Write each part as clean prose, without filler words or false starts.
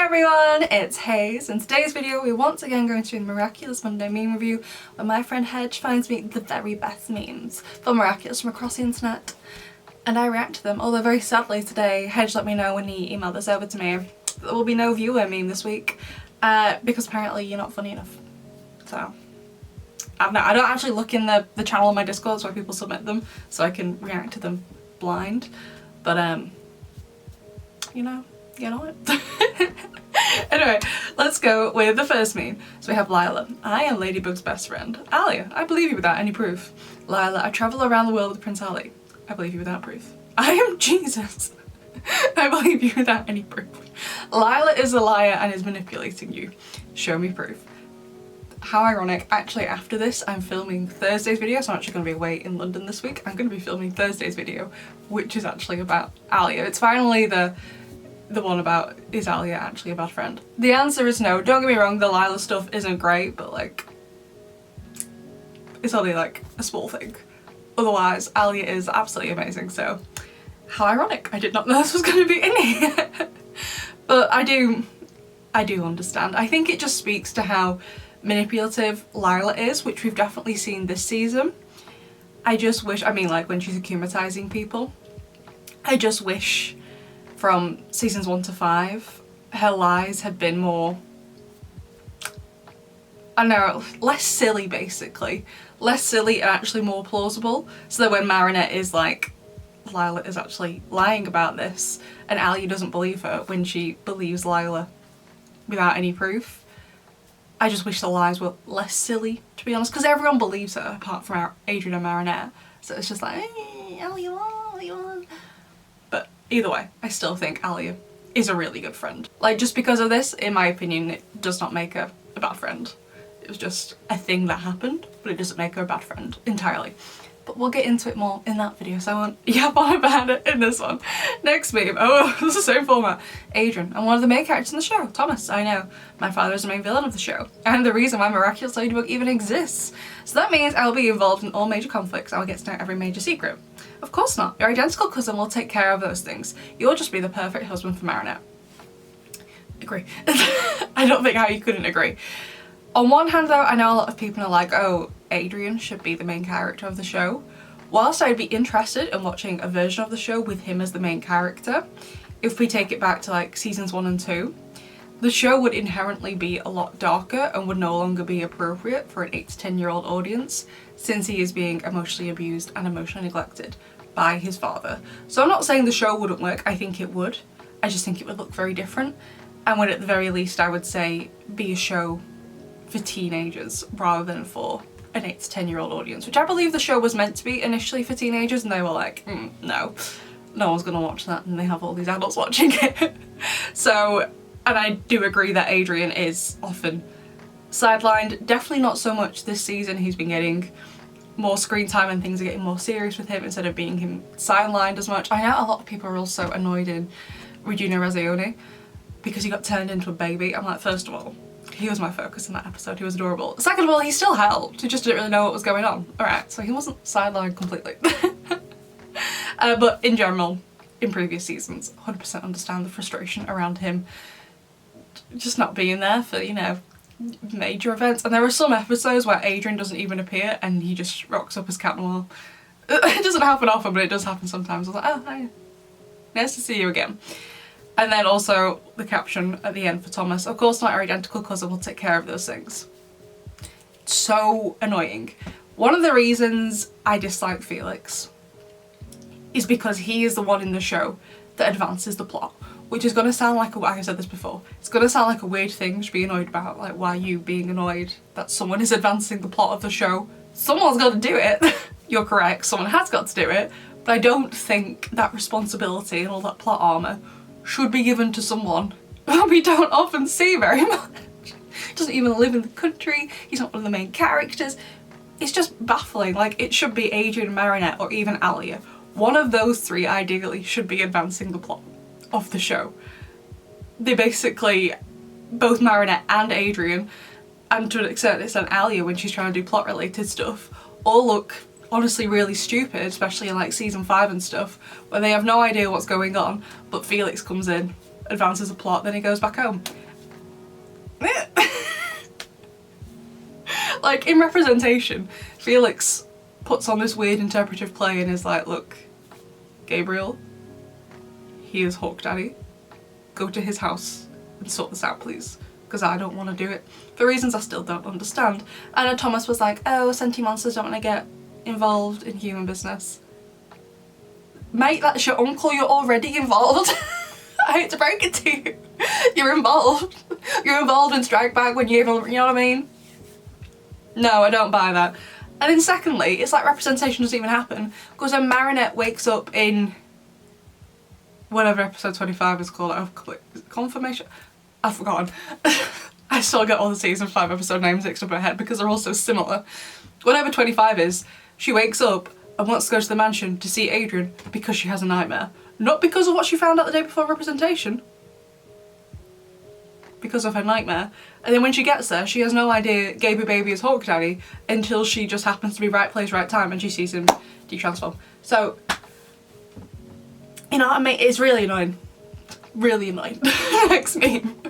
everyone, it's Haze. In today's video we're once again going to do the Miraculous Monday meme review where my friend Hedge finds me the very best memes for Miraculous from across the internet and I react to them, although very sadly today Hedge let me know when he emailed this over to me there will be no viewer meme this week because apparently you're not funny enough. So I don't actually look in the channel on my Discord where people submit them so I can react to them blind, but you know, get on it. Anyway, let's go with the first meme. So we have Lila. I am Ladybug's best friend. Alya. I believe you without any proof. Lila. I travel around the world with Prince Ali. I believe you without proof. I am Jesus. I believe you without any proof. Lila is a liar and is manipulating you. Show me proof. How ironic. Actually, after this I'm filming Thursday's video, so I'm actually going to be away in London this week. I'm going to be filming Thursday's video, which is actually about Alya. It's finally the one about, is Alya actually a bad friend? The answer is no. Don't get me wrong, the Lila stuff isn't great, but like, it's only like a small thing. Otherwise, Alya is absolutely amazing, so how ironic. I did not know this was going to be in here. But I do understand. I think it just speaks to how manipulative Lila is, which we've definitely seen this season. I just wish, I mean like when she's akumatizing people, I just wish from seasons 1 to 5 her lies had been more, I don't know, less silly basically. Less silly and actually more plausible, so that when Marinette is like, Lila is actually lying about this and Alya doesn't believe her when she believes Lila without any proof. I just wish the lies were less silly, to be honest, because everyone believes her apart from Adrien and Marinette, so it's just like, hey, Alya won. But either way, I still think Alya is a really good friend. Like, just because of this, in my opinion, it does not make her a bad friend. It was just a thing that happened, but it doesn't make her a bad friend entirely. But we'll get into it more in that video, so I won't yap on about it in this one. Next meme. Oh, this is the same format. Adrien. I'm one of the main characters in the show. Thomas. I know. My father is the main villain of the show. And the reason why Miraculous Ladybug even exists. So that means I'll be involved in all major conflicts. I'll get to know every major secret. Of course not. Your identical cousin will take care of those things. You'll just be the perfect husband for Marinette. Agree. I don't think how you couldn't agree. On one hand though, I know a lot of people are like, oh, Adrien should be the main character of the show. Whilst I'd be interested in watching a version of the show with him as the main character, if we take it back to like seasons 1 and 2, the show would inherently be a lot darker and would no longer be appropriate for an 8 to 10-year-old audience, since he is being emotionally abused and emotionally neglected by his father. So I'm not saying the show wouldn't work, I think it would. I just think it would look very different, and would at the very least, I would say, be a show for teenagers rather than for an 8 to 10-year-old audience, which I believe the show was meant to be initially for teenagers, and they were like, no one's gonna watch that, and they have all these adults watching it. So, and I do agree that Adrien is often sidelined, definitely not so much this season. He's been getting more screen time and things are getting more serious with him instead of being him sidelined as much. I know a lot of people are also annoyed in Regina Rezaioni because he got turned into a baby. I'm like, first of all, he was my focus in that episode, he was adorable. Second of all, he still helped, he just didn't really know what was going on. Alright, so he wasn't sidelined completely. But in general, in previous seasons, 100% understand the frustration around him just not being there for, you know, major events. And there are some episodes where Adrien doesn't even appear and he just rocks up as Cat Noir. It doesn't happen often, but it does happen sometimes. I was like, oh, hi. Nice to see you again. And then also the caption at the end for Thomas, of course not, our identical cousin will take care of those things. So annoying. One of the reasons I dislike Felix is because he is the one in the show that advances the plot, which is going to sound like, I said this before, it's going to sound like a weird thing to be annoyed about, like why are you being annoyed that someone is advancing the plot of the show? Someone's got to do it. You're correct, someone has got to do it, but I don't think that responsibility and all that plot armour should be given to someone that we don't often see very much. Doesn't even live in the country, he's not one of the main characters. It's just baffling. Like, it should be Adrien, Marinette, or even Alya. One of those three ideally should be advancing the plot of the show. They basically, both Marinette and Adrien, and to an extent Alya when she's trying to do plot related stuff, all look honestly really stupid, especially in like season 5 and stuff, where they have no idea what's going on, but Felix comes in advances the plot, then he goes back home. Like, in representation, Felix puts on this weird interpretive play and is like, look, Gabriel, he is Hawk Daddy. Go to his house and sort this out, please, because I don't want to do it for reasons I still don't understand. And Thomas was like, oh, sentient monsters don't want to get involved in human business. Mate, that's your uncle, you're already involved. I hate to break it to you. You're involved. You're involved in Strike Back when you know what I mean? No, I don't buy that. And then secondly, it's like representation doesn't even happen, because when Marinette wakes up in whatever episode 25 is called, Confirmation? I've forgotten. I still get all the season 5 episode names mixed up in my head because they're all so similar. Whatever 25 is, she wakes up and wants to go to the mansion to see Adrien because she has a nightmare. Not because of what she found out the day before representation. Because of her nightmare. And then when she gets there, she has no idea Gaby Baby is Hawk Daddy until she just happens to be right place, right time, and she sees him detransform. So, you know what I mean? It's really annoying. Really annoying. Next meme.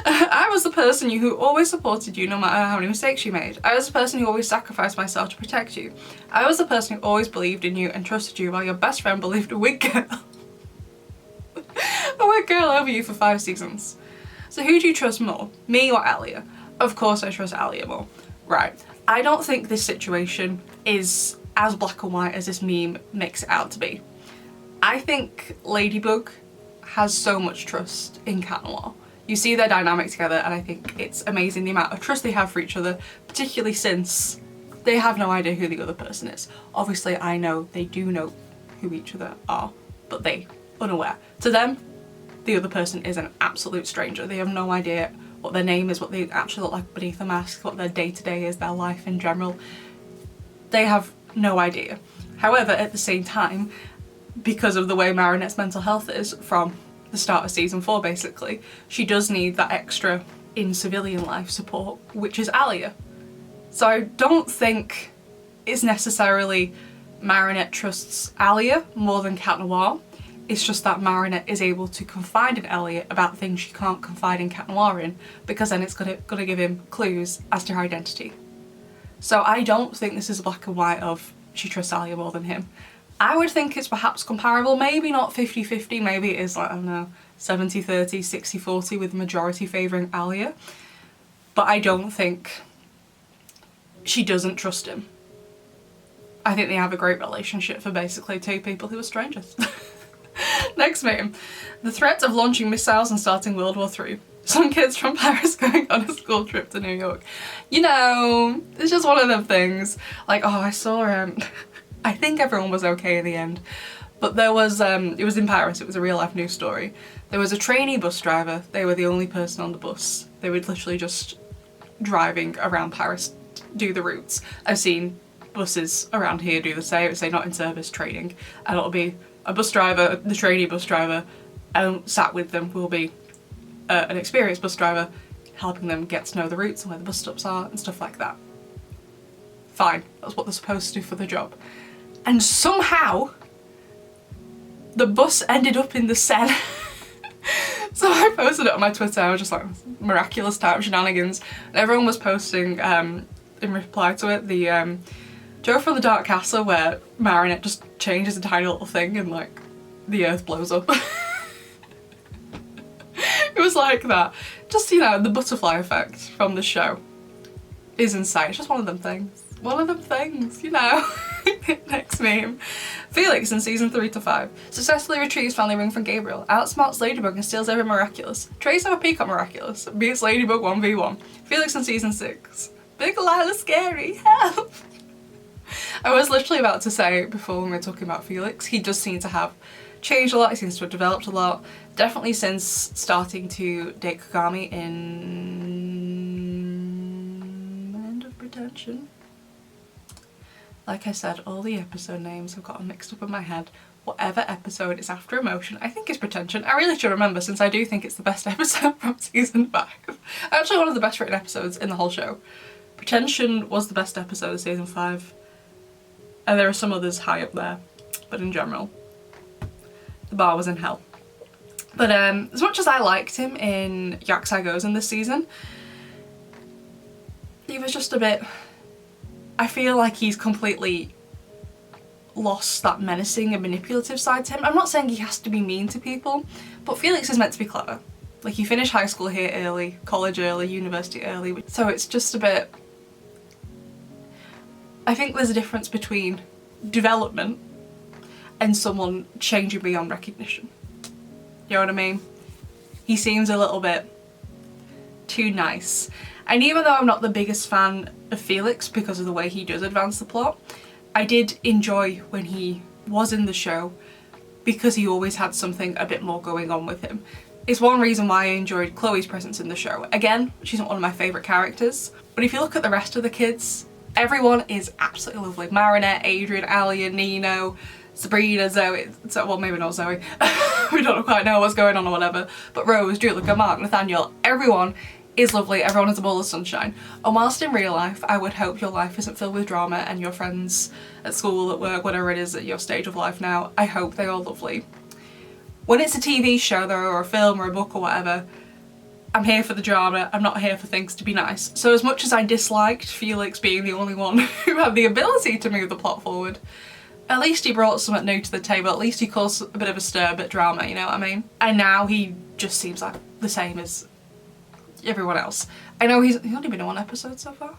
I was the person who always supported you no matter how many mistakes you made. I was the person who always sacrificed myself to protect you. I was the person who always believed in you and trusted you while your best friend believed a wig girl. A wig girl over you for 5 seasons. So who do you trust more? Me or Alya? Of course I trust Alya more. Right. I don't think this situation is as black and white as this meme makes it out to be. I think Ladybug has so much trust in Cat Noir. You see their dynamic together and I think it's amazing the amount of trust they have for each other, particularly since they have no idea who the other person is. Obviously I know they do know who each other are, but they unaware. To them, the other person is an absolute stranger. They have no idea what their name is, what they actually look like beneath the mask, what their day-to-day is, their life in general. They have no idea. However, at the same time, because of the way Marinette's mental health is from the start of season 4 basically, she does need that extra in civilian life support, which is Alya. So I don't think it's necessarily Marinette trusts Alya more than Cat Noir. It's just that Marinette is able to confide in Alya about things she can't confide in Cat Noir in, because then it's gonna give him clues as to her identity. So I don't think this is black and white of she trusts Alya more than him. I would think it's perhaps comparable, maybe not 50-50, maybe it is like, I don't know, 70-30, 60-40 with the majority favouring Alya. But I don't think she doesn't trust him. I think they have a great relationship for basically 2 people who are strangers. Next meme. The threat of launching missiles and starting World War III. Some kids from Paris going on a school trip to New York. You know, it's just one of them things. Like, oh, I saw I think everyone was okay in the end. But there was, it was in Paris, it was a real life news story. There was a trainee bus driver, they were the only person on the bus. They were literally just driving around Paris, do the routes. I've seen buses around here do the same, it's say not in service, training. And it'll be a bus driver, the trainee bus driver, and sat with them will be an experienced bus driver, helping them get to know the routes and where the bus stops are and stuff like that. Fine, that's what they're supposed to do for the job. And somehow, the bus ended up in the Seine. So I posted it on my Twitter, I was just like, Miraculous type shenanigans. And everyone was posting, in reply to it, the joke from the Dark Castle where Marinette just changes a tiny little thing and like, the earth blows up. It was like that. Just, you know, the butterfly effect from the show is insane. It's just one of them things. One of them things, you know. Next meme. Felix in season 3-5 successfully retrieves family ring from Gabriel, outsmarts Ladybug and steals every Miraculous. Trace of a peacock Miraculous, beats Ladybug 1v1. Felix in season 6. Big Lila scary, help! I was literally about to say before when we were talking about Felix, he does seem to have changed a lot, he seems to have developed a lot. Definitely since starting to date Kagami in End of Pretension. Like I said, all the episode names have gotten mixed up in my head. Whatever episode is after Emotion, I think it's Pretension. I really should remember since I do think it's the best episode from season 5. Actually one of the best written episodes in the whole show. Pretension was the best episode of season 5. And there are some others high up there, but in general, the bar was in hell. But as much as I liked him in Goes in this season, he was just a bit... I feel like he's completely lost that menacing and manipulative side to him. I'm not saying he has to be mean to people, but Felix is meant to be clever. Like, he finished high school here early, college early, university early, so it's just a bit... I think there's a difference between development and someone changing beyond recognition. You know what I mean? He seems a little bit too nice. And even though I'm not the biggest fan of Felix because of the way he does advance the plot, I did enjoy when he was in the show because he always had something a bit more going on with him. It's one reason why I enjoyed Chloe's presence in the show. Again, she's not one of my favourite characters, but if you look at the rest of the kids, everyone is absolutely lovely. Marinette, Adrien, Alya, Nino, Sabrina, Zoe, well maybe not Zoe, we don't quite know what's going on or whatever, but Rose, Julica, Mark, Nathaniel, everyone is lovely, everyone is a ball of sunshine. And whilst in real life I would hope your life isn't filled with drama and your friends at school, at work, whatever it is at your stage of life now, I hope they're all lovely. When it's a TV show though, or a film or a book or whatever, I'm here for the drama, I'm not here for things to be nice. So as much as I disliked Felix being the only one who had the ability to move the plot forward, at least he brought something new to the table, at least he caused a bit of a stir, a bit of drama, you know what I mean? And now he just seems like the same as everyone else. I know he's only been in one episode so far.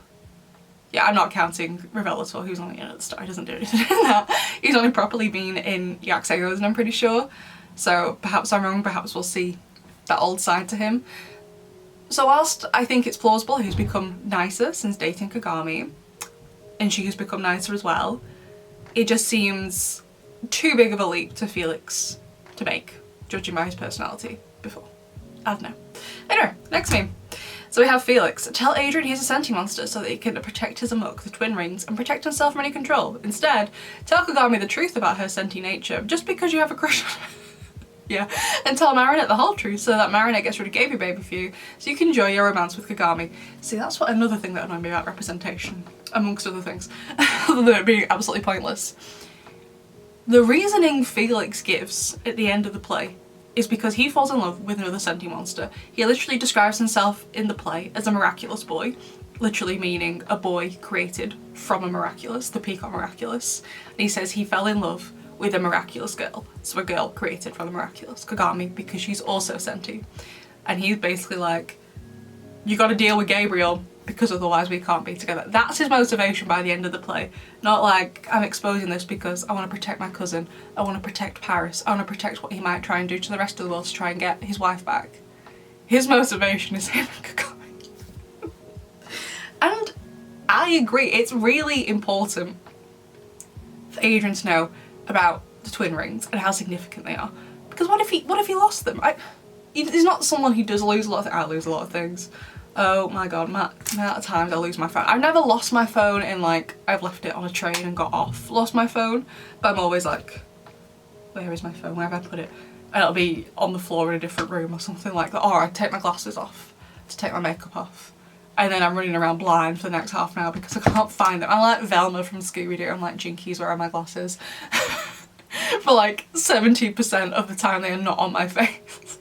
Yeah, I'm not counting Revelator, who's only in at the start, he doesn't do anything in that. He's only properly been in Goes, and I'm pretty sure. So perhaps I'm wrong, perhaps we'll see that old side to him. So whilst I think it's plausible he's become nicer since dating Kagami, and she has become nicer as well, it just seems too big of a leap to Felix to make, judging by his personality before. I don't know. Anyway, next meme. So we have Felix. Tell Adrien he's a senti monster so that he can protect his Amok, the twin rings, and protect himself from any control. Instead, tell Kagami the truth about her senti nature, just because you have a crush on her. Yeah, and tell Marinette the whole truth so that Marinette gets rid of Gaby Baby for you so you can enjoy your romance with Kagami. See, that's what another thing that annoyed me about representation, amongst other things, other than it being absolutely pointless. The reasoning Felix gives at the end of the play is because he falls in love with another senti monster. He literally describes himself in the play as a miraculous boy, literally meaning a boy created from a miraculous, the peacock miraculous. And he says he fell in love with a miraculous girl, so a girl created from the miraculous, Kagami, because she's also senti. And he's basically like, you gotta deal with Gabriel because otherwise we can't be together. That's his motivation by the end of the play. Not like, I'm exposing this because I want to protect my cousin, I want to protect Paris, I want to protect what he might try and do to the rest of the world to try and get his wife back. His motivation is him and Kagami. And I agree, it's really important for Adrien to know about the twin rings and how significant they are. Because what if he lost them? He's not someone who does lose a lot of things. I lose a lot of things. Oh my god, the amount of times I lose my phone. I've never lost my phone in like, I've left it on a train and got off, lost my phone, but I'm always like, where is my phone? Where have I put it? And it'll be on the floor in a different room or something like that. Or I take my glasses off to take my makeup off. And then I'm running around blind for the next half an hour because I can't find them. I'm like Velma from Scooby-Doo. I'm like, Jinkies, where are my glasses? For like 70% of the time they are not on my face.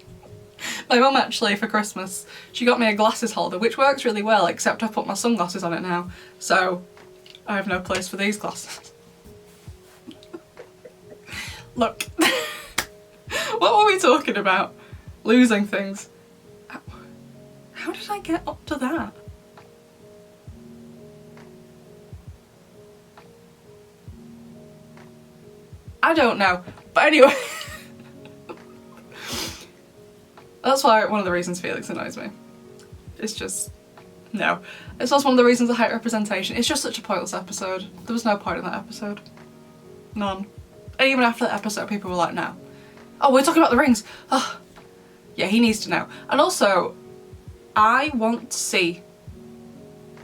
My mum actually, for Christmas, she got me a glasses holder, which works really well, except I put my sunglasses on it now. So I have no place for these glasses. Look. What were we talking about? Losing things. How did I get up to that? I don't know, but anyway. That's why one of the reasons Felix annoys me. It's just, no. It's also one of the reasons I hate representation. It's just such a pointless episode. There was no point in that episode. None. And even after that episode, people were like, no. Oh, we're talking about the rings. Oh. Yeah, he needs to know. And also, I want to see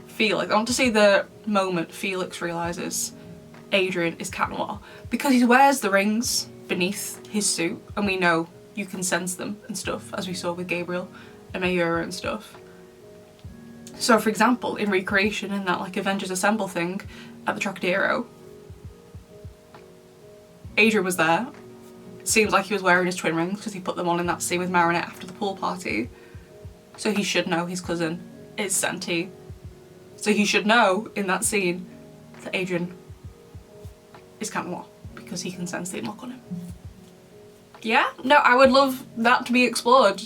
Felix. I want to see the moment Felix realises Adrien is Cat Noir, because he wears the rings beneath his suit and we know you can sense them and stuff, as we saw with Gabriel and Mayura and stuff. So for example, in Recreation, in that like Avengers Assemble thing at the Trocadero, Adrien was there seems like he was wearing his twin rings because he put them on in that scene with Marinette after the pool party. So he should know his cousin is Senti. So he should know in that scene that Adrien is Cat Noir because he can sense the unlock on him. Yeah? No, I would love that to be explored.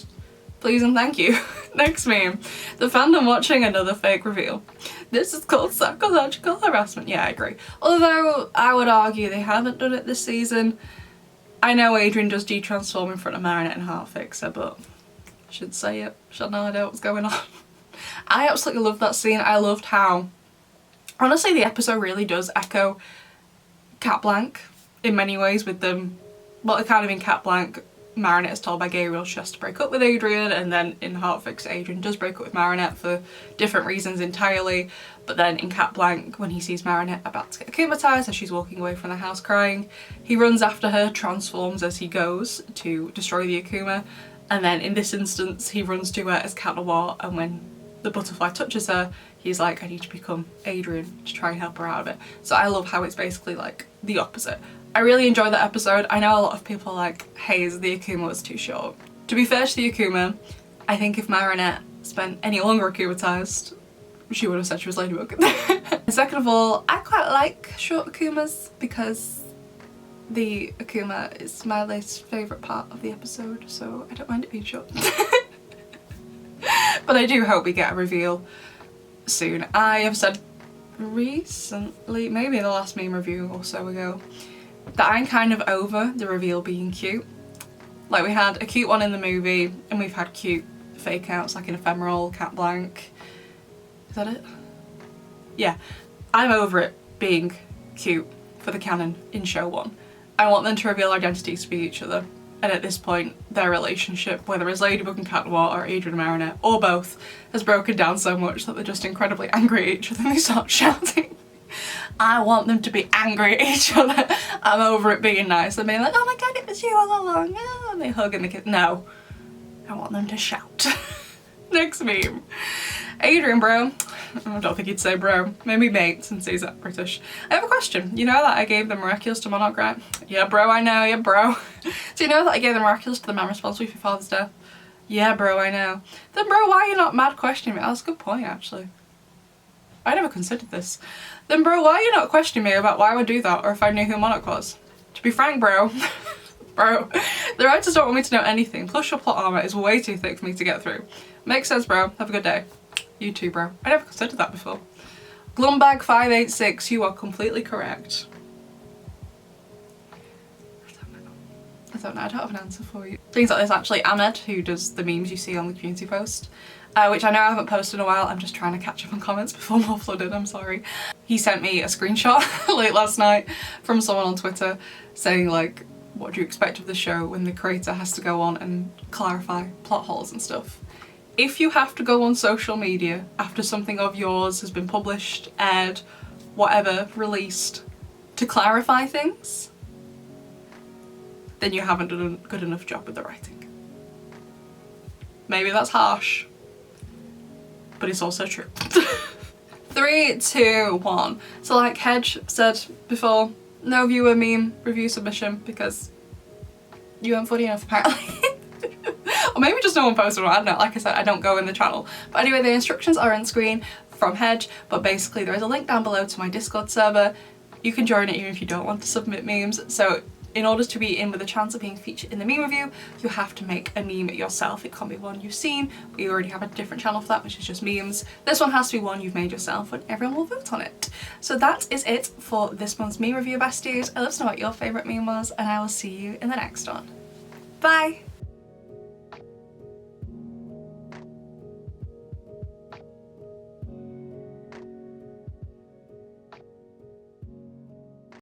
Please and thank you. Next meme. The fandom watching another fake reveal. This is called psychological harassment. Yeah, I agree. Although I would argue they haven't done it this season. I know Adrien does de-transform in front of Marinette and Heartfixer, but I should say it. Should no idea what's going on. I absolutely loved that scene. I loved how, honestly, the episode really does echo Cat Blanc in many ways with them. Well, kind of in Cat Blanc, Marinette is told by Gabriel she has to break up with Adrien, and then in Heartfix, Adrien does break up with Marinette for different reasons entirely. But then in Cat Blanc, when he sees Marinette about to get akumatized as she's walking away from the house crying, he runs after her, transforms as he goes to destroy the Akuma, and then in this instance he runs to her as Cat Noir, and when the butterfly touches her, he's like, I need to become Adrien to try and help her out of it. So I love how it's basically like the opposite. I really enjoyed that episode. I know a lot of people are like, Haze, the Akuma was too short. To be fair to the Akuma, I think if Marinette spent any longer akumatized, she would have said she was Ladybug. Second of all, I quite like short Akumas because the Akuma is my least favourite part of the episode, so I don't mind it being short. But I do hope we get a reveal soon. I have said recently, maybe in the last meme review or so ago, that I'm kind of over the reveal being cute. Like, we had a cute one in the movie and we've had cute fake outs like in Ephemeral, Cat Blanc. Is that it? Yeah. I'm over it being cute for the canon in show 1. I want them to reveal identities to be each other. And at this point, their relationship, whether it's Ladybug and Cat Noir or Adrien and Marinette, or both, has broken down so much that they're just incredibly angry at each other and they start shouting. I want them to be angry at each other. I'm over it being nice and being like, oh my god, it was you all along. Oh, and they hug and they kiss. No. I want them to shout. Next meme. Adrien, bro. I don't think he'd say bro. Maybe mate, since he's British. I have a question. You know that I gave the Miraculous to Monarch, right? Yeah, bro, I know. Yeah, bro. Do you know that I gave the Miraculous to the man responsible for your father's death? Yeah, bro, I know. Then, bro, why are you not mad questioning me? That's a good point, actually. I never considered this. Then, bro, why are you not questioning me about why I would do that or if I knew who Monarch was? To be frank, bro. Bro, the writers don't want me to know anything, plus your plot armor is way too thick for me to get through. Makes sense, bro. Have a good day. You too, bro. I never considered that before. Glumbag586, you are completely correct. I don't know, I don't have an answer for you. Things like this, actually, Ahmed, who does the memes you see on the community post, which I know I haven't posted in a while, I'm just trying to catch up on comments before more flooded, I'm sorry. He sent me a screenshot late last night from someone on Twitter saying, like, what do you expect of the show when the creator has to go on and clarify plot holes and stuff? If you have to go on social media after something of yours has been published, aired, whatever, released, to clarify things, then you haven't done a good enough job with the writing. Maybe that's harsh, but it's also true. 3, 2, 1. So like Hedge said before, no viewer meme review submission because you weren't funny enough apparently. Or maybe just no one posted one, I don't know, like I said, I don't go in the channel. But anyway, the instructions are on screen from Hedge, but basically there is a link down below to my Discord server. You can join it even if you don't want to submit memes. So in order to be in with a chance of being featured in the meme review, you have to make a meme yourself. It can't be one you've seen. We already have a different channel for that, which is just memes. This one has to be one you've made yourself and everyone will vote on it. So that is it for this month's meme review, besties. I'd love to know what your favourite meme was and I will see you in the next one. Bye!